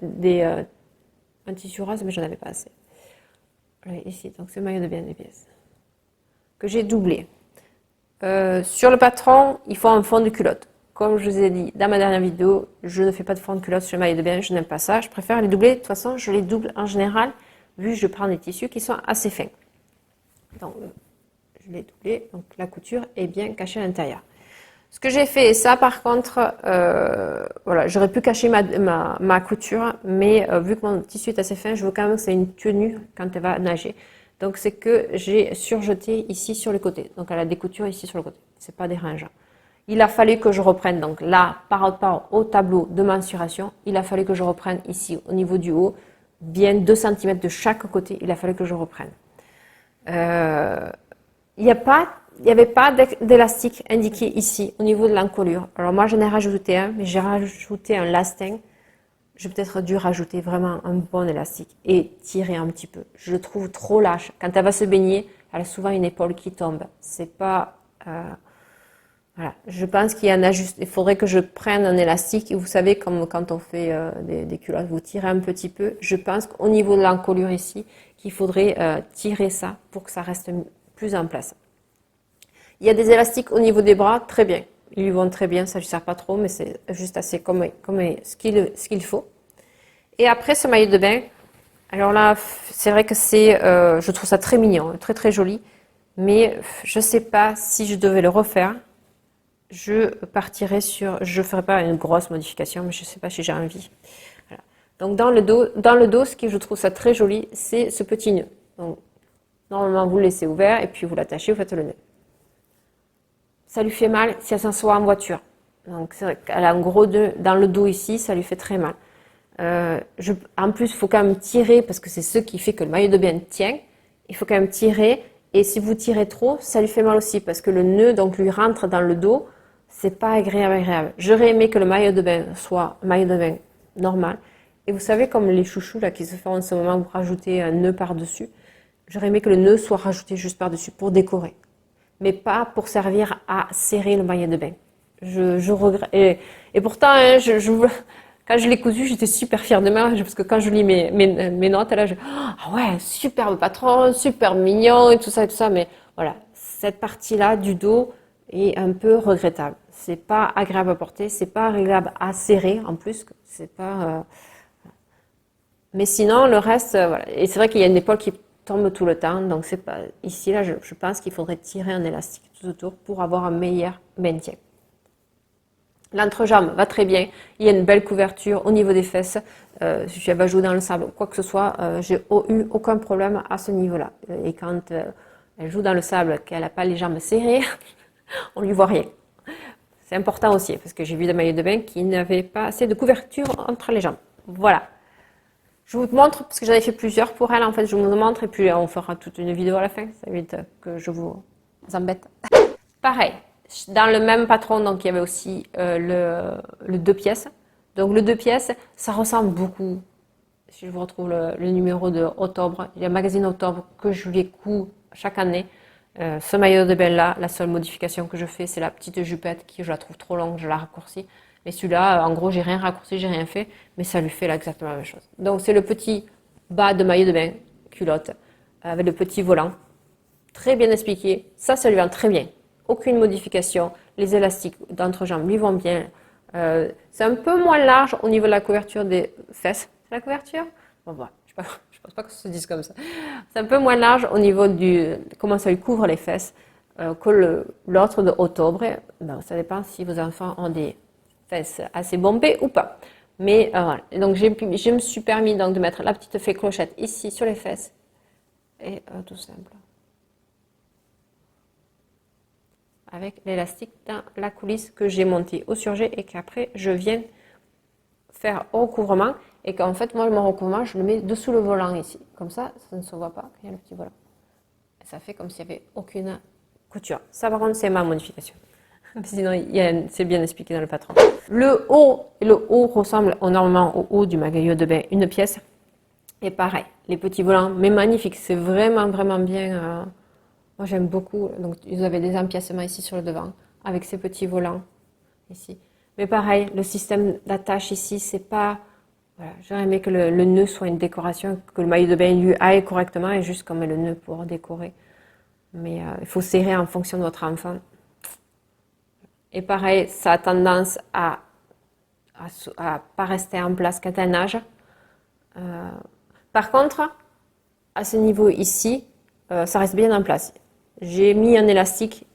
un tissu rose, mais j'en avais pas assez. Voilà, ici, donc c'est le maillot de bain des pièces. Que j'ai doublé. Sur le patron, il faut un fond de culotte. Comme je vous ai dit dans ma dernière vidéo, je ne fais pas de fond de culotte sur le maillot de bain, je n'aime pas ça. Je préfère les doubler. De toute façon, je les double en général, vu que je prends des tissus qui sont assez fins. Donc, je l'ai doublé, donc la couture est bien cachée à l'intérieur. Ce que j'ai fait, ça par contre, voilà, j'aurais pu cacher ma couture, mais vu que mon tissu est assez fin, je veux quand même que c'est une tenue quand elle va nager. Donc c'est que j'ai surjeté ici sur le côté. Donc elle a des coutures ici sur le côté. C'est pas dérangeant. Il a fallu que je reprenne, donc là, par rapport au tableau de mensuration, il a fallu que je reprenne ici au niveau du haut, bien 2 cm de chaque côté, il a fallu que je reprenne. Il n'y avait pas d'élastique indiqué ici au niveau de l'encolure. Alors moi j'en ai rajouté un, mais j'ai rajouté un lasting. J'ai peut-être dû rajouter vraiment un bon élastique et tirer un petit peu. Je le trouve trop lâche. Quand elle va se baigner, elle a souvent une épaule qui tombe. C'est pas... voilà. Je pense qu'il y en a juste... Il faudrait que je prenne un élastique. Et vous savez, comme quand on fait des culottes, vous tirez un petit peu. Je pense qu'au niveau de l'encolure ici, qu'il faudrait tirer ça pour que ça reste plus en place. Il y a des élastiques au niveau des bras, très bien. Ils lui vont très bien, ça ne lui sert pas trop, mais c'est juste assez comme ce qu'il faut. Et après ce maillot de bain, alors là, c'est vrai que je trouve ça très mignon, très très joli, mais je ne sais pas si je devais le refaire. Je ferai pas une grosse modification, mais je ne sais pas si j'ai envie. Voilà. Donc dans le dos, ce qui je trouve ça très joli, c'est ce petit nœud. Donc normalement vous le laissez ouvert et puis vous l'attachez, vous faites le nœud. Ça lui fait mal si elle s'assoit en voiture. Donc c'est vrai qu'elle a un gros nœud dans le dos ici, ça lui fait très mal. En plus, il faut quand même tirer parce que c'est ce qui fait que le maillot de bain tient. Il faut quand même tirer et si vous tirez trop, ça lui fait mal aussi parce que le nœud donc lui rentre dans le dos. C'est pas agréable. J'aurais aimé que le maillot de bain soit un maillot de bain normal. Et vous savez comme les chouchous là qui se font en ce moment, vous rajoutez un nœud par-dessus. J'aurais aimé que le nœud soit rajouté juste par-dessus pour décorer, mais pas pour servir à serrer le maillot de bain. Je regrette. Et pourtant, hein, quand je l'ai cousu, j'étais super fière de moi, parce que quand je lis mes notes, là, ah ouais, superbe patron, super mignon et tout ça, mais voilà, cette partie-là du dos est un peu regrettable. C'est pas agréable à porter, c'est pas agréable à serrer en plus, c'est pas. Mais sinon, le reste, voilà. Et c'est vrai qu'il y a une épaule qui tombe tout le temps, donc c'est pas ici là. Je pense qu'il faudrait tirer un élastique tout autour pour avoir un meilleur maintien. L'entrejambe va très bien. Il y a une belle couverture au niveau des fesses. Si elle va jouer dans le sable ou quoi que ce soit, j'ai eu aucun problème à ce niveau-là. Et quand elle joue dans le sable, qu'elle n'a pas les jambes serrées, on lui voit rien. C'est important aussi parce que j'ai vu des maillots de bain qui n'avaient pas assez de couverture entre les jambes. Voilà. Je vous montre, parce que j'en ai fait plusieurs pour elle, en fait, je vous montre et puis on fera toute une vidéo à la fin, ça évite que je vous embête. Pareil, dans le même patron, donc il y avait aussi le 2 pièces. Donc le 2 pièces, ça ressemble beaucoup, si je vous retrouve le numéro de octobre, il y a un magazine octobre que je lui couds chaque année. Ce maillot de bain là, la seule modification que je fais, c'est la petite jupette qui je la trouve trop longue, je la raccourcis. Et celui-là, en gros, j'ai rien raccourci, j'ai rien fait, mais ça lui fait là exactement la même chose. Donc c'est le petit bas de maillot de bain, culotte, avec le petit volant. Très bien expliqué, ça lui va très bien. Aucune modification, les élastiques d'entrejambe lui vont bien. C'est un peu moins large au niveau de la couverture des fesses. C'est la couverture? Bon, voilà, je pense pas que ça se dise comme ça. C'est un peu moins large au niveau comment ça lui couvre les fesses que l'autre de octobre. Ben, ça dépend si vos enfants ont des fesses assez bombées ou pas. Mais voilà. Et donc je me suis permis donc de mettre la petite fée clochette ici sur les fesses. Et tout simple. Avec l'élastique dans la coulisse que j'ai montée au surjet et qu'après je viens faire au recouvrement. Et qu'en fait, moi, mon recouvrement, je le mets dessous le volant ici. Comme ça ne se voit pas qu'il y a le petit volant. Et ça fait comme s'il n'y avait aucune couture. Ça, par contre, c'est ma modification. Sinon, c'est bien expliqué dans le patron. Le haut ressemble normalement au haut du maillot de bain, une pièce. Et pareil, les petits volants, mais magnifiques. C'est vraiment, vraiment bien. Moi, j'aime beaucoup. Donc, vous avez des empiècements ici sur le devant, avec ces petits volants ici. Mais pareil, le système d'attache ici, c'est pas... Voilà, j'aurais aimé que le nœud soit une décoration, que le maillot de bain lui aille correctement et juste comme le nœud pour décorer. Mais il faut serrer en fonction de votre enfant. Et pareil, ça a tendance à pas rester en place quand elle nage. Par contre, à ce niveau ici, ça reste bien en place. J'ai mis un élastique.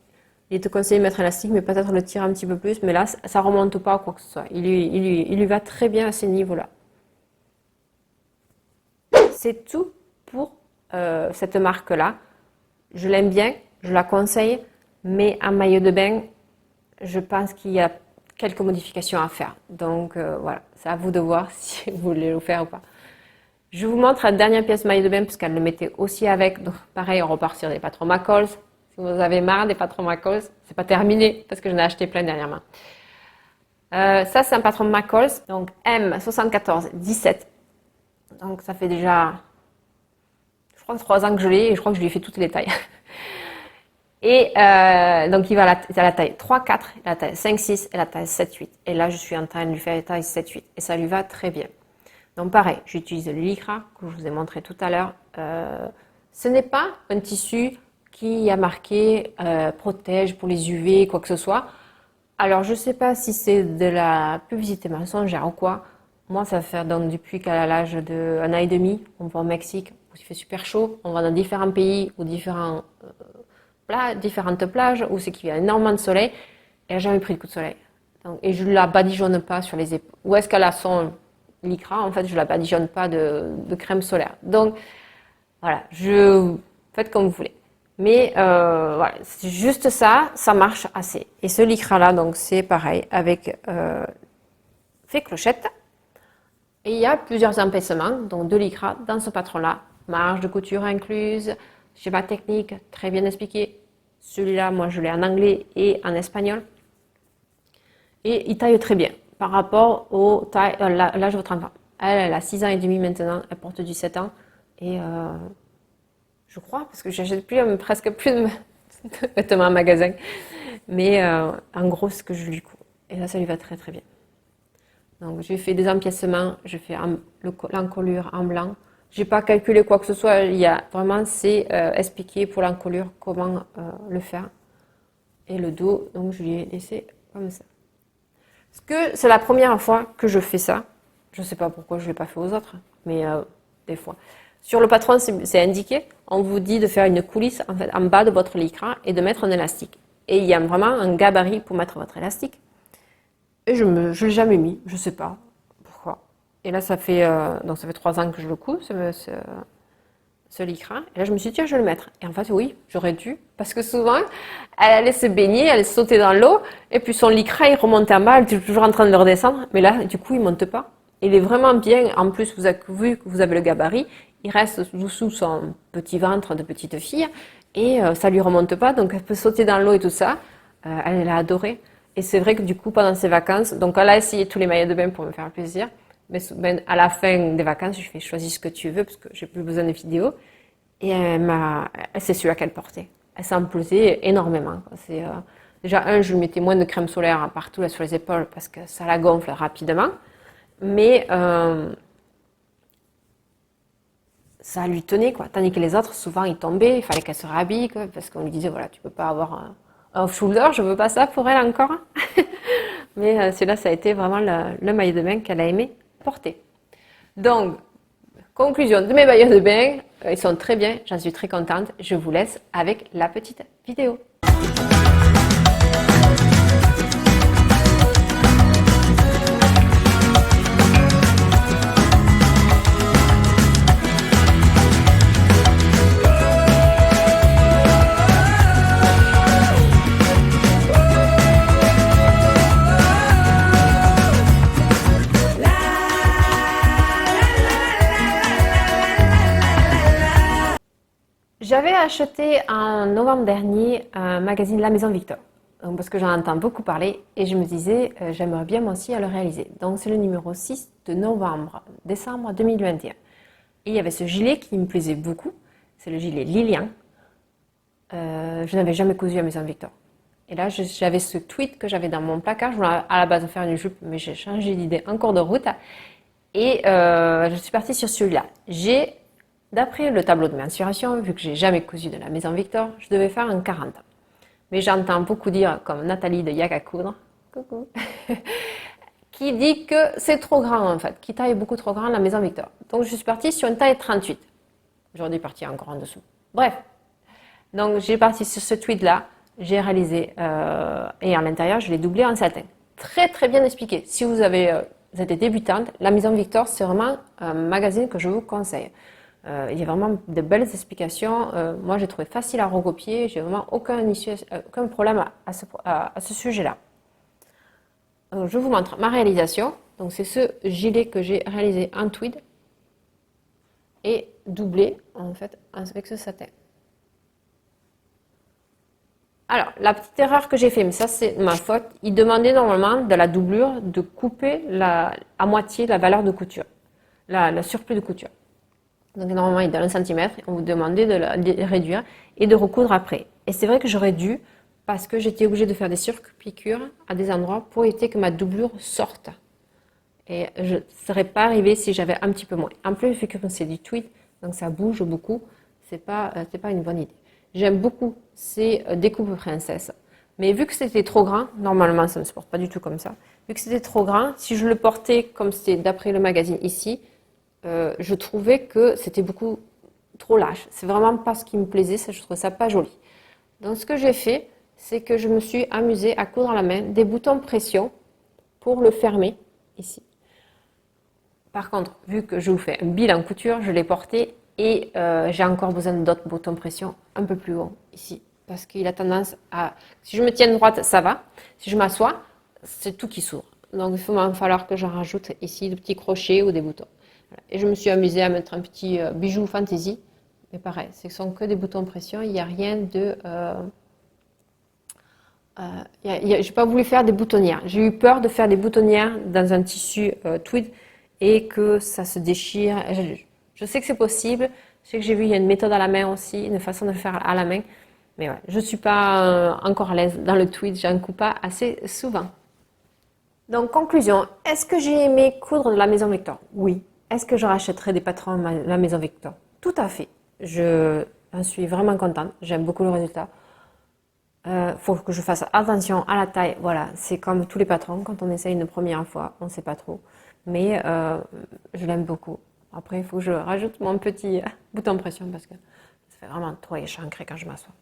Il te conseille de mettre un élastique, mais peut-être le tirer un petit peu plus. Mais là, ça remonte pas ou quoi que ce soit. Il lui va très bien à ce niveau-là. C'est tout pour cette marque-là. Je l'aime bien, je la conseille. Mais en maillot de bain, je pense qu'il y a quelques modifications à faire. Donc voilà, c'est à vous de voir si vous voulez le faire ou pas. Je vous montre la dernière pièce maillot de bain parce qu'elle le mettait aussi avec. Donc pareil, on repart sur des patrons McCalls. Si vous avez marre des patrons McCalls, c'est pas terminé parce que j'en ai acheté plein dernièrement. Ça c'est un patron McCalls, donc M7417. Donc ça fait déjà, je crois 3 ans que je l'ai et je crois que je lui ai fait toutes les tailles. Et donc il va à la taille 3-4, la taille 5-6 et la taille 7-8. Et là je suis en train de lui faire la taille 7-8 et ça lui va très bien. Donc pareil, j'utilise le lycra que je vous ai montré tout à l'heure. Ce n'est pas un tissu qui a marqué protège pour les UV, quoi que ce soit. Alors je ne sais pas si c'est de la publicité mensongère ou quoi. Moi ça fait donc depuis qu'à l'âge d'un an et demi, on va au Mexique où il fait super chaud. On va dans différents pays ou différentes plages où c'est qu'il y a énormément de soleil. Elle n'a jamais pris de coup de soleil. Donc, et je ne la badigeonne pas sur les épaules. Où est-ce qu'elle a son lycra, en fait, je la badigeonne pas de crème solaire. Donc, voilà, faites comme vous voulez. Mais voilà, c'est juste ça, ça marche assez. Et ce lycra-là, donc c'est pareil, avec fait clochette. Et il y a plusieurs épaissements, donc de lycra dans ce patron-là. Marge de couture incluse, schéma technique, très bien expliqué. Celui-là, moi, je l'ai en anglais et en espagnol. Et il taille très bien. Par rapport au l'âge de votre enfant. Elle a 6 ans et demi maintenant, elle porte du 7 ans. Et je crois, parce que j'achète presque plus de vêtements en magasin. Mais en gros, c'est ce que je lui couds. Et là, ça lui va très très bien. Donc j'ai fait des empiècements, je fais l'encolure en blanc. J'ai pas calculé quoi que ce soit, il y a vraiment c'est expliqué pour l'encolure comment le faire. Et le dos, donc je lui ai laissé comme ça. Parce que c'est la première fois que je fais ça. Je ne sais pas pourquoi je ne l'ai pas fait aux autres, mais des fois. Sur le patron, c'est indiqué. On vous dit de faire une coulisse en fait, en bas de votre lycra et de mettre un élastique. Et il y a vraiment un gabarit pour mettre votre élastique. Et je ne l'ai jamais mis, je ne sais pas pourquoi. Et là, ça fait 3 ans que je le couds, ce lycra. Et là, je me suis dit, tiens, je vais le mettre. Et en fait, oui, j'aurais dû. Parce que souvent, elle allait se baigner, elle sautait dans l'eau. Et puis son lycra, il remontait en bas, elle était toujours en train de le redescendre. Mais là, du coup, il ne monte pas. Il est vraiment bien. En plus, vous avez vu que vous avez le gabarit. Il reste sous son petit ventre de petite fille. Et ça ne lui remonte pas. Donc, elle peut sauter dans l'eau et tout ça. Elle a adoré. Et c'est vrai que du coup, pendant ses vacances, donc elle a essayé tous les maillots de bain pour me faire plaisir. Mais à la fin des vacances, je fais choisis ce que tu veux parce que j'ai plus besoin de vidéos. Et c'est celui-là qu'elle portait. Elle s'en plaisait énormément. Déjà, je lui mettais moins de crème solaire partout là, sur les épaules parce que ça la gonfle rapidement. Mais ça lui tenait, quoi. Tandis que les autres, souvent, ils tombaient, il fallait qu'elle se rhabille, quoi, parce qu'on lui disait, voilà, tu peux pas avoir un off-shoulder, je veux pas ça pour elle encore. Mais celui-là, ça a été vraiment le maillot de bain qu'elle a aimé porter. Donc, conclusion de mes maillots de bain, ils sont très bien, j'en suis très contente. Je vous laisse avec la petite vidéo. J'avais acheté en novembre dernier un magazine La Maison Victor, parce que j'en entends beaucoup parler et je me disais j'aimerais bien moi aussi à le réaliser. Donc c'est le numéro 6 de décembre 2021. Et il y avait ce gilet qui me plaisait beaucoup, c'est le gilet Lilian. Je n'avais jamais cousu à Maison Victor. Et là j'avais ce tweed que j'avais dans mon placard, je voulais à la base faire une jupe mais j'ai changé d'idée en cours de route et je suis partie sur celui-là. D'après le tableau de mensuration, vu que j'ai jamais cousu de la Maison Victor, je devais faire un 40. mais j'entends beaucoup dire, comme Nathalie de Yak à coudre, coucou, qui dit que c'est trop grand en fait, qui taille beaucoup trop grand la maison Victor. Donc je suis partie sur une taille 38. J'aurais dû partir encore en dessous. Bref, donc j'ai parti sur ce tweed là, j'ai réalisé, et à l'intérieur je l'ai doublé en satin. Très très bien expliqué. Si vous êtes débutante, la maison Victor c'est vraiment un magazine que je vous conseille. Il y a vraiment de belles explications. Moi j'ai trouvé facile à recopier, j'ai vraiment aucun problème à ce sujet-là. Je vous montre ma réalisation. Donc c'est ce gilet que j'ai réalisé en tweed et doublé en fait avec ce satin. Alors, la petite erreur que j'ai fait, mais ça c'est ma faute, il demandait normalement de la doublure de couper à moitié la valeur de couture, la surplus de couture. Donc normalement il donne 1 cm, on vous demandait de réduire et de recoudre après. Et c'est vrai que j'aurais dû, parce que j'étais obligée de faire des surpiqûres à des endroits pour éviter que ma doublure sorte. Et je ne serais pas arrivée si j'avais un petit peu moins. En plus, vu que c'est du tweed, donc ça bouge beaucoup, c'est pas une bonne idée. J'aime beaucoup ces découpes princesse. Mais vu que c'était trop grand, normalement ça ne se porte pas du tout comme ça. Vu que c'était trop grand, si je le portais comme c'était d'après le magazine ici, je trouvais que c'était beaucoup trop lâche. C'est vraiment pas ce qui me plaisait, je trouvais ça pas joli. Donc ce que j'ai fait, c'est que je me suis amusée à coudre à la main des boutons pression pour le fermer ici. Par contre, vu que je vous fais un bilan couture, je l'ai porté et j'ai encore besoin d'autres boutons pression un peu plus haut ici. Parce qu'il a tendance à... Si je me tiens droite, ça va. Si je m'assois, c'est tout qui s'ouvre. Donc il va falloir que j'en rajoute ici des petits crochets ou des boutons. Voilà. Et je me suis amusée à mettre un petit bijou fantaisie. Mais pareil, ce ne sont que des boutons pression. Il n'y a rien de... je n'ai pas voulu faire des boutonnières. J'ai eu peur de faire des boutonnières dans un tissu tweed et que ça se déchire. Je sais que c'est possible. Je sais que j'ai vu, il y a une méthode à la main aussi, une façon de le faire à la main. Mais ouais, je ne suis pas encore à l'aise dans le tweed. J'en coupe pas assez souvent. Donc, conclusion. Est-ce que j'ai aimé coudre de la maison Victor? Oui. Est-ce que je rachèterai des patrons de la maison Victor? Tout à fait. Je suis vraiment contente. J'aime beaucoup le résultat. Faut que je fasse attention à la taille. Voilà, c'est comme tous les patrons. Quand on essaye une première fois, on ne sait pas trop. Mais je l'aime beaucoup. Après, il faut que je rajoute mon petit bouton pression parce que ça fait vraiment trop échancré quand je m'assois.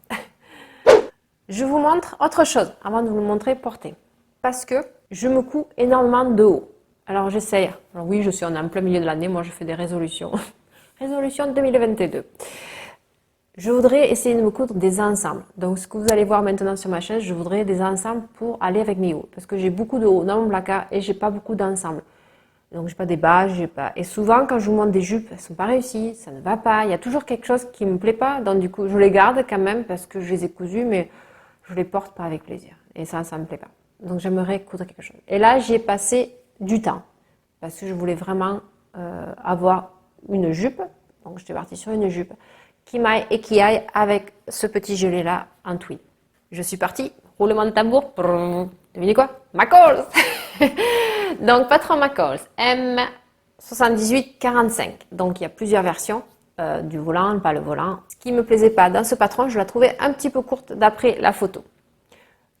Je vous montre autre chose avant de vous le montrer porté. Parce que je me couds énormément de haut. Alors j'essaye. Alors oui, je suis en plein milieu de l'année. Moi, je fais des résolutions. Résolution 2022. Je voudrais essayer de me coudre des ensembles. Donc, ce que vous allez voir maintenant sur ma chaîne, je voudrais des ensembles pour aller avec mes hauts. Parce que j'ai beaucoup de hauts dans mon placard et j'ai pas beaucoup d'ensembles. Donc, j'ai pas des bas, j'ai pas. Et souvent, quand je vous montre des jupes, elles sont pas réussies, ça ne va pas. Il y a toujours quelque chose qui me plaît pas. Donc, du coup, je les garde quand même parce que je les ai cousues, mais je les porte pas avec plaisir. Et ça me plaît pas. Donc, j'aimerais coudre quelque chose. Et là, j'y ai passé du temps parce que je voulais vraiment avoir une jupe. Donc, j'étais partie sur une jupe qui m'aille et qui aille avec ce petit gilet là en tweed. Je suis partie, roulement de tambour, devinez quoi? McCalls. Donc patron McCalls, M7845. Donc il y a plusieurs versions du volant, pas le volant. Ce qui me plaisait pas dans ce patron, je la trouvais un petit peu courte d'après la photo.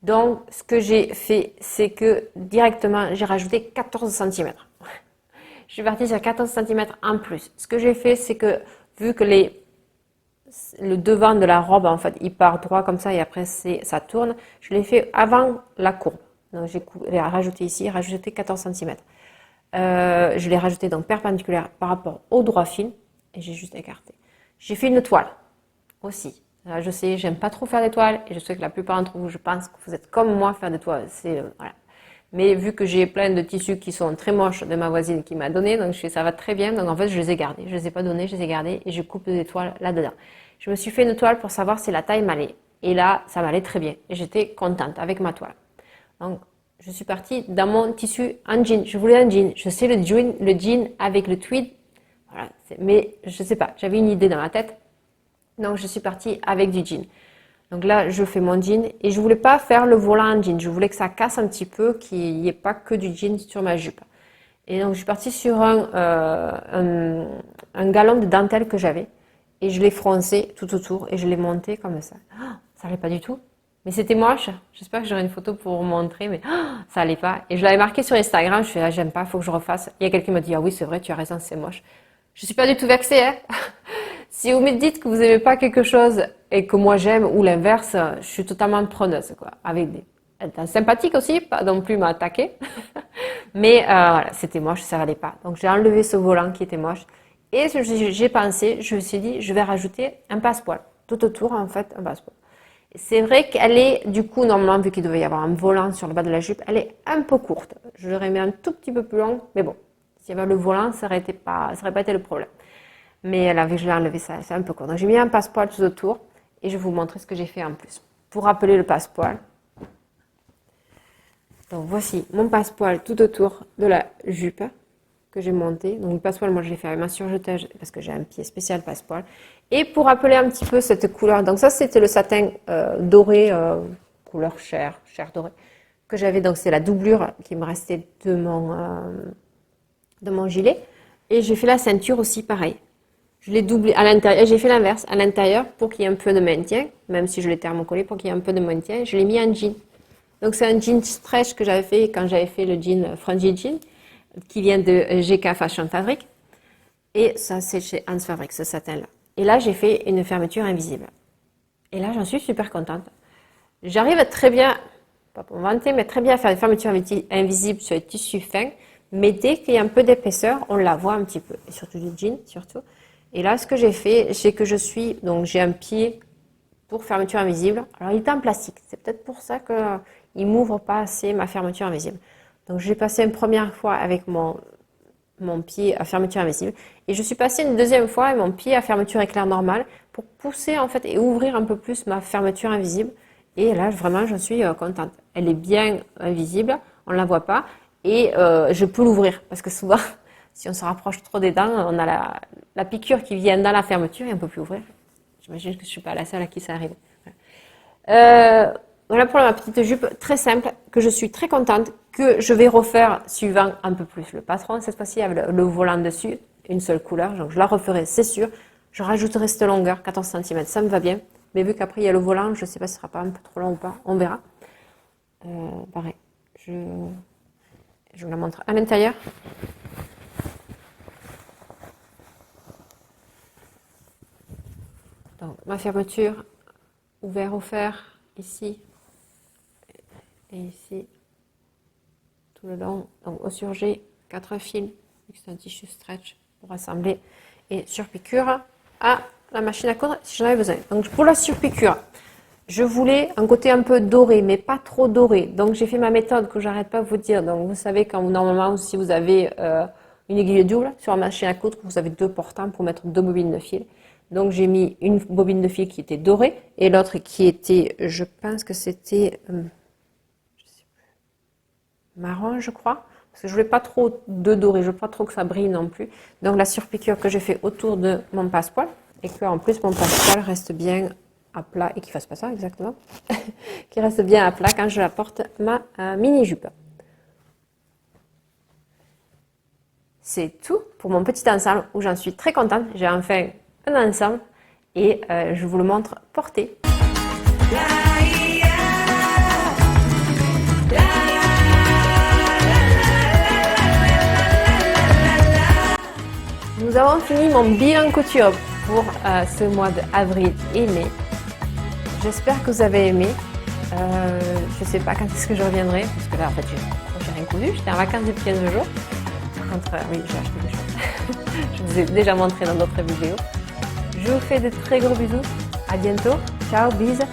Donc ce que j'ai fait, c'est que directement j'ai rajouté 14 cm. Je suis partie sur 14 cm en plus. Ce que j'ai fait, c'est que vu que le devant de la robe, en fait, il part droit comme ça et après ça tourne. Je l'ai fait avant la courbe. Donc, j'ai rajouté ici, rajouté 14 cm. Je l'ai rajouté donc perpendiculaire par rapport au droit fil et j'ai juste écarté. J'ai fait une toile aussi. Là, je sais, j'aime pas trop faire des toiles et je sais que la plupart d'entre vous, je pense que vous êtes comme moi, faire des toiles, voilà. Mais vu que j'ai plein de tissus qui sont très moches de ma voisine qui m'a donné, donc ça va très bien. Donc en fait, je les ai gardés. Je les ai pas donnés, je les ai gardés et je coupe des toiles là-dedans. Je me suis fait une toile pour savoir si la taille m'allait. Et là, ça m'allait très bien. Et j'étais contente avec ma toile. Donc, je suis partie dans mon tissu en jean. Je voulais un jean. Je sais le jean avec le tweed. Voilà. Mais je sais pas. J'avais une idée dans ma tête. Donc, je suis partie avec du jean. Donc là, je fais mon jean et je voulais pas faire le volant en jean. Je voulais que ça casse un petit peu, qu'il n'y ait pas que du jean sur ma jupe. Et donc, je suis partie sur un galon de dentelle que j'avais et je l'ai froncé tout autour et je l'ai monté comme ça. Oh, ça n'allait pas du tout. Mais c'était moche. J'espère que j'aurai une photo pour vous montrer, mais ça allait pas. Et je l'avais marqué sur Instagram, je fais, ah, j'aime pas, faut que je refasse. Il y a quelqu'un qui m'a dit, ah oui, c'est vrai, tu as raison, c'est moche. Je suis pas du tout vexée, hein. Si vous me dites que vous aimez pas quelque chose et que moi j'aime, ou l'inverse, je suis totalement preneuse, quoi. Avec des, étant sympathique aussi, pas non plus m'attaquer. Mais voilà, c'était moche, ça allait pas. Donc j'ai enlevé ce volant qui était moche. Et j'ai pensé, je me suis dit, je vais rajouter un passepoil. Tout autour, en fait, un passepoil. C'est vrai qu'elle est, du coup, normalement, vu qu'il devait y avoir un volant sur le bas de la jupe, elle est un peu courte. Je l'aurais mis un tout petit peu plus long, mais bon, s'il y avait le volant, ça n'aurait pas été le problème. Mais là, vu que je l'ai enlevé, ça, c'est un peu court. Donc j'ai mis un passepoil tout autour et je vais vous montrer ce que j'ai fait en plus. Pour rappeler le passepoil. Donc voici mon passepoil tout autour de la jupe que j'ai monté. Donc le passepoil, moi je l'ai fait avec ma surjeteuse parce que j'ai un pied spécial passepoil. Et pour rappeler un petit peu cette couleur, donc ça c'était le satin doré, couleur chair dorée, que j'avais. Donc c'est la doublure qui me restait de mon gilet. Et j'ai fait la ceinture aussi pareil. Je l'ai doublé à l'intérieur, et j'ai fait l'inverse, à l'intérieur pour qu'il y ait un peu de maintien, même si je l'ai thermocollé, pour qu'il y ait un peu de maintien, je l'ai mis en jean. Donc c'est un jean stretch que j'avais fait quand j'avais fait le jean Frangie Jean, qui vient de GK Fashion Fabric. Et ça, c'est chez Hans Fabric, ce satin-là. Et là, j'ai fait une fermeture invisible. Et là, j'en suis super contente. J'arrive très bien, pas pour me vanter, mais très bien à faire des fermetures invisibles sur les tissus fins. Mais dès qu'il y a un peu d'épaisseur, on la voit un petit peu. Et surtout du jean, surtout. Et là, ce que j'ai fait, c'est que j'ai un pied pour fermeture invisible. Alors, il est en plastique. C'est peut-être pour ça qu'il m'ouvre pas assez ma fermeture invisible. Donc, j'ai passé une première fois avec mon pied à fermeture invisible. Et je suis passée une deuxième fois avec mon pied à fermeture éclair normale pour pousser, en fait, et ouvrir un peu plus ma fermeture invisible. Et là, vraiment, je suis contente. Elle est bien invisible. On ne la voit pas. Et je peux l'ouvrir. Parce que souvent, si on se rapproche trop des dents, on a la piqûre qui vient dans la fermeture et on ne peut plus ouvrir. J'imagine que je ne suis pas la seule à qui ça arrive. Voilà pour ma petite jupe très simple, que je suis très contente, que je vais refaire suivant un peu plus le patron, cette fois-ci avec le volant dessus, une seule couleur. Donc je la referai, c'est sûr. Je rajouterai cette longueur, 14 cm, ça me va bien. Mais vu qu'après il y a le volant, je ne sais pas si ce sera pas un peu trop long ou pas, on verra. Pareil, je vous la montre à l'intérieur. Donc, ma fermeture, ouvert, offert, ici et ici, tout le long. Donc, au surjet, 4 fils, c'est un tissu stretch pour assembler, et surpiqûre à la machine à coudre si j'en avais besoin. Donc, pour la surpiqûre, je voulais un côté un peu doré, mais pas trop doré. Donc, j'ai fait ma méthode que j'arrête pas de vous dire. Donc, vous savez, normalement, si vous avez une aiguille double sur la machine à coudre, vous avez 2 portants pour mettre 2 bobines de fil. Donc, j'ai mis une bobine de fil qui était dorée et l'autre qui était, je pense que c'était marron, je crois. Parce que je voulais pas trop de doré, je veux pas trop que ça brille non plus. Donc, la surpiqûre que j'ai fait autour de mon passepoil et que en plus mon passepoil reste bien à plat et qu'il fasse pas ça exactement, qui reste bien à plat quand je apporte ma mini jupe. C'est tout pour mon petit ensemble où j'en suis très contente. J'ai enfin un ensemble et je vous le montre porté. Nous avons fini mon bilan couture pour ce mois d'avril et mai. J'espère que vous avez aimé. Je ne sais pas quand est-ce que je reviendrai, parce que là en fait j'ai rien cousu, j'étais en vacances depuis 15 jours. Par contre, oui, j'ai acheté des choses. Je vous ai déjà montré dans d'autres vidéos. Je vous fais de très gros bisous. À bientôt. Ciao, bisous.